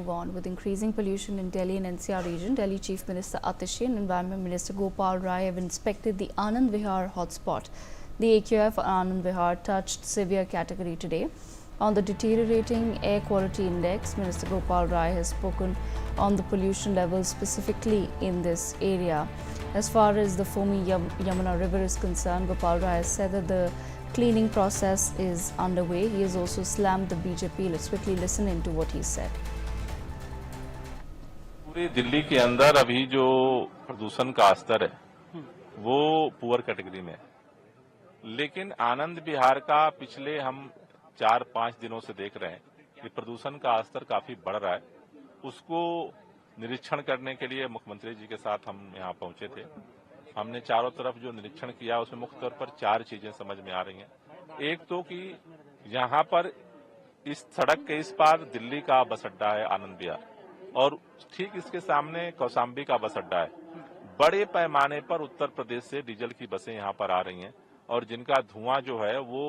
move on. With increasing pollution in Delhi and NCR region, Delhi Chief Minister Atishi and Environment Minister Gopal Rai have inspected the Anand Vihar hotspot. The AQI for Anand Vihar touched severe category today. On the deteriorating air quality index, Minister Gopal Rai has spoken on the pollution levels specifically in this area. As far as the foamy Yamuna River is concerned, Gopal Rai has said that the cleaning process is underway. He has also slammed the BJP. Let's quickly listen into what he said. पूरे दिल्ली के अंदर अभी जो प्रदूषण का स्तर है वो पुअर कैटेगरी में है, लेकिन आनंद विहार का पिछले हम 4-5 दिनों से देख रहे हैं कि प्रदूषण का स्तर काफी बढ़ रहा है। उसको निरीक्षण करने के लिए मुख्यमंत्री जी के साथ हम यहाँ पहुंचे थे। हमने चारों तरफ जो निरीक्षण किया उसमें मुख्य तौर पर 4 चीजें समझ में आ रही हैं। एक तो कि यहाँ पर इस सड़क के इस पार दिल्ली का बस अड्डा है आनंद विहार, और ठीक इसके सामने कौशाम्बी का बस अड्डा है। बड़े पैमाने पर उत्तर प्रदेश से डीजल की बसें यहाँ पर आ रही हैं और जिनका धुआं जो है वो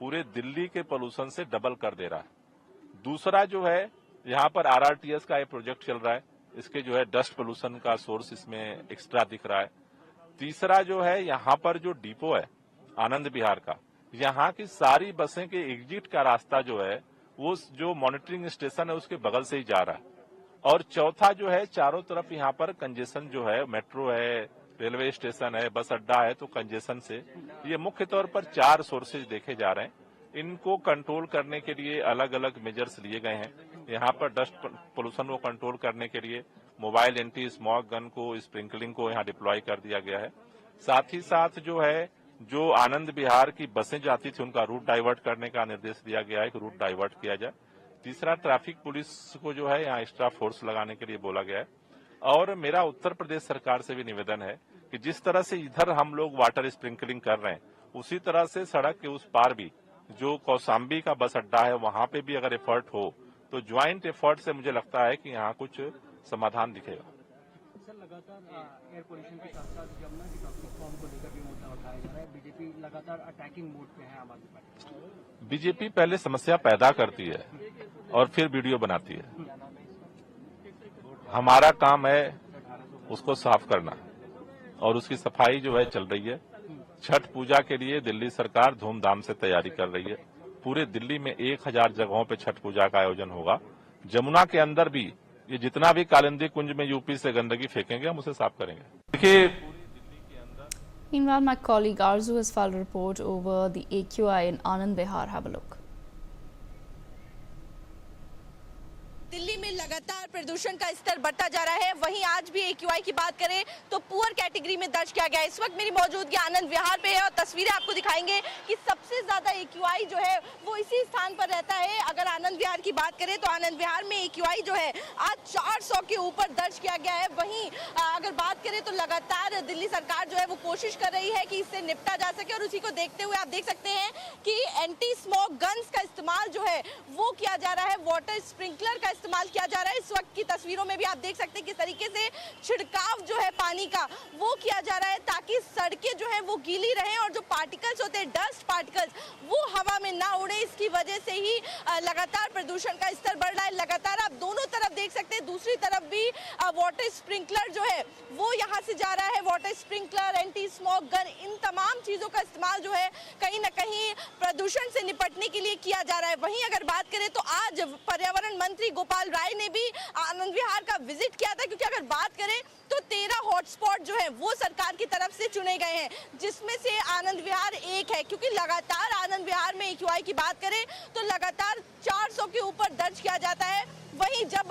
पूरे दिल्ली के पोल्यूशन से डबल कर दे रहा है। दूसरा जो है, यहाँ पर आरआरटीएस का एक प्रोजेक्ट चल रहा है, इसके जो है डस्ट पोल्यूशन का सोर्स इसमें एक्स्ट्रा दिख रहा है। तीसरा जो है, यहाँ पर जो डिपो है आनंद विहार का, यहाँ की सारी बसें के एग्जिट का रास्ता जो है वो जो मॉनिटरिंग स्टेशन है उसके बगल से ही जा रहा है। और चौथा जो है, चारों तरफ यहाँ पर कंजेशन जो है, मेट्रो है, रेलवे स्टेशन है, बस अड्डा है, तो कंजेशन से ये मुख्य तौर पर 4 सोर्सेज देखे जा रहे हैं। इनको कंट्रोल करने के लिए अलग अलग मेजर्स लिए गए हैं। यहाँ पर डस्ट पोल्यूशन को कंट्रोल करने के लिए मोबाइल एंटी स्मॉग गन को, स्प्रिंकलिंग को यहाँ डिप्लॉय कर दिया गया है। साथ ही साथ जो है, जो आनंद विहार की बसें जाती थी उनका रूट डाइवर्ट करने का निर्देश दिया गया है कि रूट डाइवर्ट किया जाए। तीसरा, ट्रैफिक पुलिस को जो है यहाँ एक्स्ट्रा फोर्स लगाने के लिए बोला गया है। और मेरा उत्तर प्रदेश सरकार से भी निवेदन है कि जिस तरह से इधर हम लोग वाटर स्प्रिंकलिंग कर रहे हैं, उसी तरह से सड़क के उस पार भी जो कौशाम्बी का बस अड्डा है वहां पे भी अगर एफर्ट हो तो ज्वाइंट एफर्ट से मुझे लगता है कि यहाँ कुछ समाधान दिखेगा। सर, लगातार एयर पोल्यूशन के साथ साथ यमुना की टॉक्सिक फॉर्म को लेकर भी मुद्दा उठाया जा रहा है। बीजेपी लगातार अटैकिंग मोड पे है आम आदमी पार्टी। बीजेपी पहले समस्या पैदा करती है और फिर वीडियो बनाती है। हमारा काम है उसको साफ करना, और उसकी सफाई जो है चल रही है। छठ पूजा के लिए दिल्ली सरकार धूमधाम से तैयारी कर रही है। पूरे दिल्ली में 1000 जगहों पे छठ पूजा का आयोजन होगा। जमुना के अंदर भी ये जितना भी कालिंदी कुंज में यूपी से गंदगी फेंकेंगे हम उसे साफ करेंगे। देखिए, Meanwhile, my colleague Arzu has filed a report over the AQI in Anand Vihar. Have a look. Delhi में लगातार प्रदूषण का स्तर बढ़ता जा रहा है। वहीं आज भी AQI की बात करें तो पुअर कैटेगरी में दर्ज किया गया है। इस वक्त मेरी मौजूदगी आनंद विहार पे है और तस्वीरें आपको दिखाएंगे कि सबसे ज्यादा AQI जो है वो इसी स्थान पर रहता है। अगर आनंद विहार की बात करें तो आनंद विहार में AQI जो है आज 400 के ऊपर दर्ज किया गया है। वहीं अगर बात करें तो लगातार दिल्ली सरकार जो है वो कोशिश कर रही है कि इससे निपटा जा सके, और उसी को देखते हुए आप देख सकते हैं कि एंटी स्मोक गन्स का इस्तेमाल जो है वो किया जा रहा है, वाटर स्प्रिंकलर का इस्तेमाल किया जा रहा है। इस वक्त की तस्वीरों में भी आप देख सकते हैं किस तरीके से छिड़काव जो है पानी का वो किया जा रहा है ताकि सड़कें जो है वो गीली रहें और जो पार्टिकल्स होते हैं, डस्ट पार्टिकल्स, वो हवा में ना उड़े। इसकी वजह से ही लगातार प्रदूषण का स्तर बढ़ रहा है। लगातार आप दोनों तरफ देख सकते हैं, दूसरी तरफ भी वाटर स्प्रिंकलर जो है वो यहाँ से जा रहा है। Water sprinkler, anti smoke gun, इन तमाम चीजों का इस्तेमाल जो है कहीं ना कहीं प्रदूषण से निपटने के लिए किया जा रहा है। वहीं अगर बात करें तो आज पर्यावरण मंत्री गोपाल राय ने भी आनंद विहार का विजिट किया था, क्योंकि अगर बात करें तो 13 हॉटस्पॉट जो है वो सरकार की तरफ से चुने गए हैं, जिसमें से आनंद विहार एक है। क्योंकि लगातार आनंद विहार में AQI की बात करें तो लगातार 400 के ऊपर दर्ज किया जाता है। वहीं जब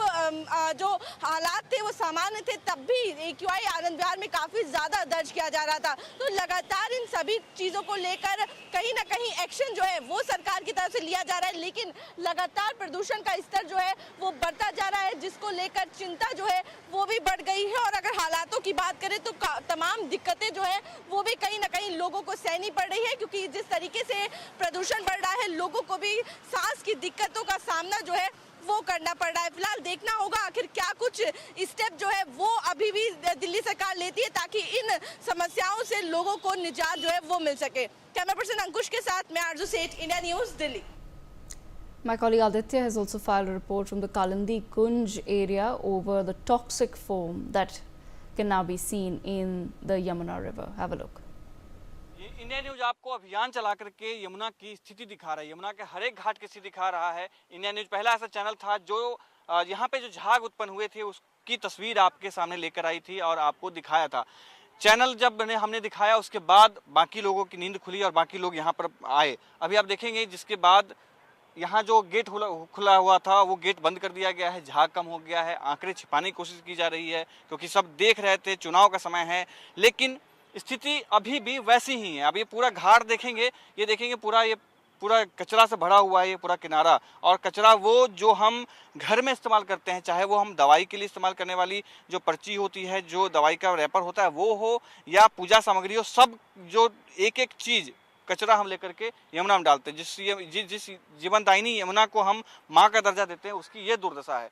जो हालात थे वो सामान्य थे तब भी AQI आनंद विहार में काफी ज्यादा दर्ज किया जा रहा था। तो लगातार इन सभी चीजों को लेकर कहीं ना कहीं एक्शन जो है वो सरकार की तरफ से लिया जा रहा है, लेकिन लगातार प्रदूषण का स्तर जो है वो बढ़ता जा रहा है, जिसको लेकर चिंता जो है वो भी बढ़ गई है। और अगर हालातों की बात करें तो तमाम दिक्कतें जो है वो भी कहीं ना कहीं लोगों को सहनी पड़ रही है, क्योंकि जिस तरीके से प्रदूषण बढ़ रहा है लोगों को भी सांस की दिक्कतों का सामना जो है वो करना पड़ रहा है। फिलहाल देखना होगा आखिर क्या कुछ स्टेप जो है वो अभी भी दिल्ली सरकार लेती है ताकि इन समस्याओं से लोगों को निजात जो है वो मिल सके। कैमरा पर्सन अंकुश के साथ मैं आरजू सेठ, India news, Delhi. My colleague Aditya has also filed a report from the Kalandi Kunj area over the toxic foam that can now be seen in the Yamuna River. Have a look. India news आपको अभियान चला करके यमुना की स्थिति दिखा रहा है, यमुना के हर एक घाट की स्थिति दिखा रहा है। इंडिया न्यूज पहला ऐसा चैनल था जो यहाँ पे जो झाग उत्पन्न हुए थे उसकी तस्वीर आपके सामने लेकर आई थी और आपको दिखाया था। चैनल जब हमने दिखाया उसके बाद बाकी लोगों की नींद खुली और बाकी लोग यहाँ पर आए। अभी आप देखेंगे जिसके बाद यहाँ जो गेट खुला हुआ था वो गेट बंद कर दिया गया है, झाग कम हो गया है, आंकड़े छिपाने की कोशिश की जा रही है क्योंकि सब देख रहे थे चुनाव का समय है, लेकिन स्थिति अभी भी वैसी ही है। अब ये पूरा घाट देखेंगे, ये देखेंगे पूरा कचरा से भरा हुआ है ये पूरा किनारा, और कचरा वो जो हम घर में इस्तेमाल करते हैं, चाहे वो हम दवाई के लिए इस्तेमाल करने वाली जो पर्ची होती है, जो दवाई का रैपर होता है वो हो या पूजा सामग्री हो, सब जो एक एक चीज़ कचरा हम लेकर के यमुना में डालते हैं। जिस जीवनदायिनी यमुना को हम माँ का दर्जा देते हैं उसकी ये दुर्दशा है।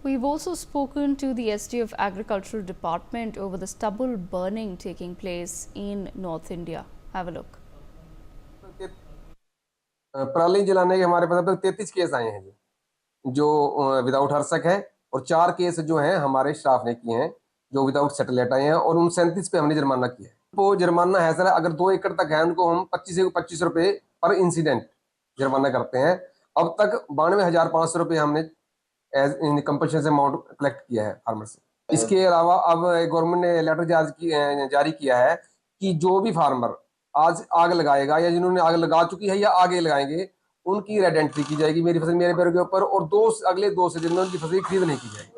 We've also spoken to the SD of Agricultural Department over the stubble burning taking place in North India. Have a look. पराली जलाने के हमारे पास अब तक 33 केस आए हैं जी, जो विदाउट हर्षक है, और 4 केस जो हैं हमारे स्टाफ ने किए हैं जो विदाउट सेटेलाइट आए हैं, और उन 37 पे हमने जुर्माना किया है। वो जुर्माना है सर, अगर 2 एकड़ तक है उनको हम 25 रुपये पर इंसिडेंट जुर्माना करते हैं। अब तक 92,500 रुपये हमने एज कंपनसेशन अमाउंट कलेक्ट किया है फार्मर से। इसके अलावा अब गवर्नमेंट ने लेटर जारी किया है कि जो भी फार्मर आज आग लगाएगा या जिन्होंने आग लगा चुकी है या आगे लगाएंगे, उनकी रेड एंट्री की जाएगी मेरी फसल मेरे पैरों के ऊपर, और अगले 2 से दिन में उनकी फसल खरीद नहीं की जाएगी।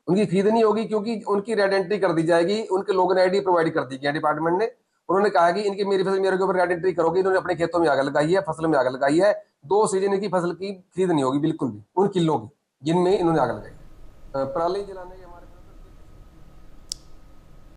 उनकी खरीद नहीं होगी क्योंकि उनकी रेड एंट्री कर दी जाएगी। उनके लोगन आईडी प्रोवाइड कर दी गई है डिपार्टमेंट ने। उन्होंने कहा कि इनकी मेरी फसल मेरे के ऊपर रेड एंट्री करोगे, इन्होंने अपने खेतों में आग लगाई है, फसल में आग लगाई है, 2 सीजन की फसल की खरीद नहीं होगी बिल्कुल भी उन किलों की जिनमें इन्होंने आग लगाई। पराली जलाने के